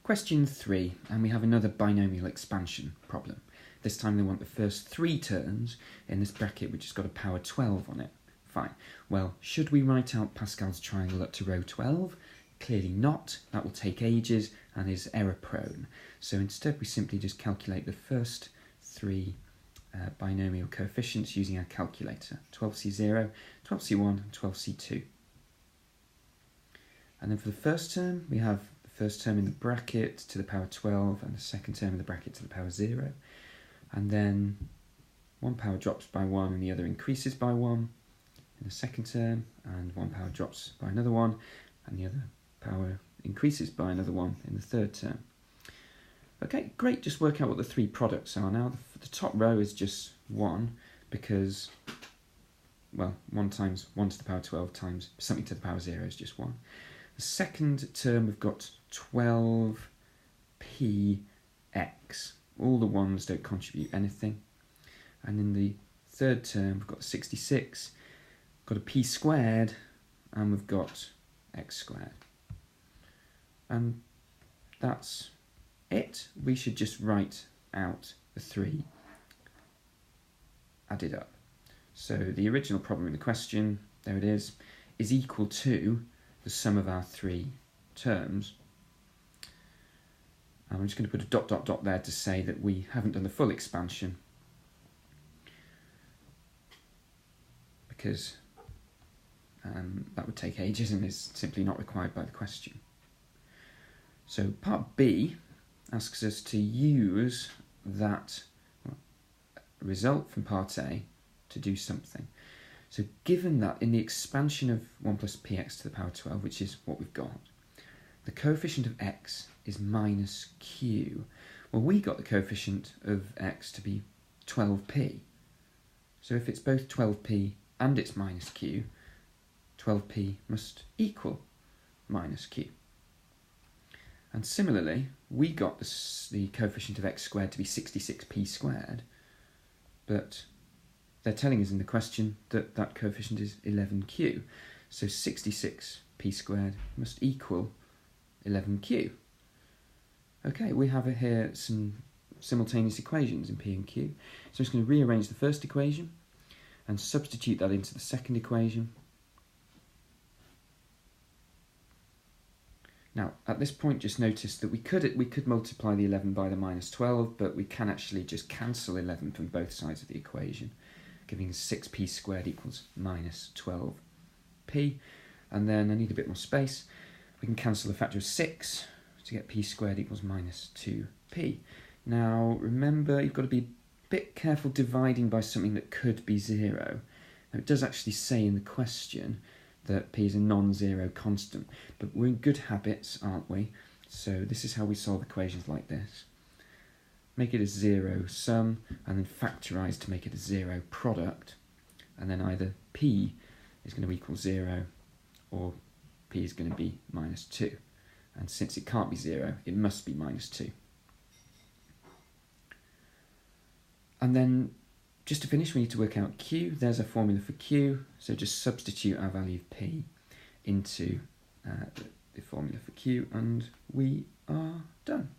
Question 3, and we have another binomial expansion problem. This time they want the first 3 terms in this bracket which has got a power 12 on it. Fine. Well, should we write out Pascal's triangle up to row 12? Clearly not. That will take ages and is error prone. So instead we simply just calculate the first 3 binomial coefficients using our calculator. 12C0, 12C1 and 12C2. And then for the first term we have the first term in the bracket to the power 12 and the second term in the bracket to the power 0. And then one power drops by 1 and the other increases by 1 in the second term, and one power drops by another 1 and the other power increases by another 1 in the third term. Okay, great, just work out what the 3 products are now. The top row is just 1 because, well, 1 times 1 to the power 12 times something to the power 0 is just 1. The second term we've got 12px. All the 1s don't contribute anything. And in the third term we've got 66, got a p squared, and we've got x squared. And that's it. We should just write out the 3 added up. So the original problem in the question, there it is equal to the sum of our 3 terms. I'm just going to put a ... there to say that we haven't done the full expansion because that would take ages and is simply not required by the question. So part B asks us to use that result from part A to do something. So given that in the expansion of 1 plus px to the power 12, which is what we've got, the coefficient of x is minus q. Well, we got the coefficient of x to be 12p. So if it's both 12p and it's minus q, 12p must equal minus q. And similarly, we got the coefficient of x squared to be 66p squared, but they're telling us in the question that that coefficient is 11q. So 66p squared must equal 11q. Okay, we have here some simultaneous equations in p and q. So I'm just going to rearrange the first equation and substitute that into the second equation. Now, at this point, just notice that we could multiply the 11 by the minus 12, but we can actually just cancel 11 from both sides of the equation, giving us 6p squared equals minus 12p. And then I need a bit more space. We can cancel the factor of 6 to get p squared equals minus 2p. Now, remember, you've got to be a bit careful dividing by something that could be 0. Now, it does actually say in the question that p is a non-zero constant, but we're in good habits, aren't we? So this is how we solve equations like this. Make it a 0 sum, and then factorise to make it a 0 product, and then either p is going to equal 0 or p is going to be minus 2. And since it can't be 0, it must be minus 2. And then, just to finish, we need to work out q. There's a formula for q, so just substitute our value of p into the formula for q, and we are done.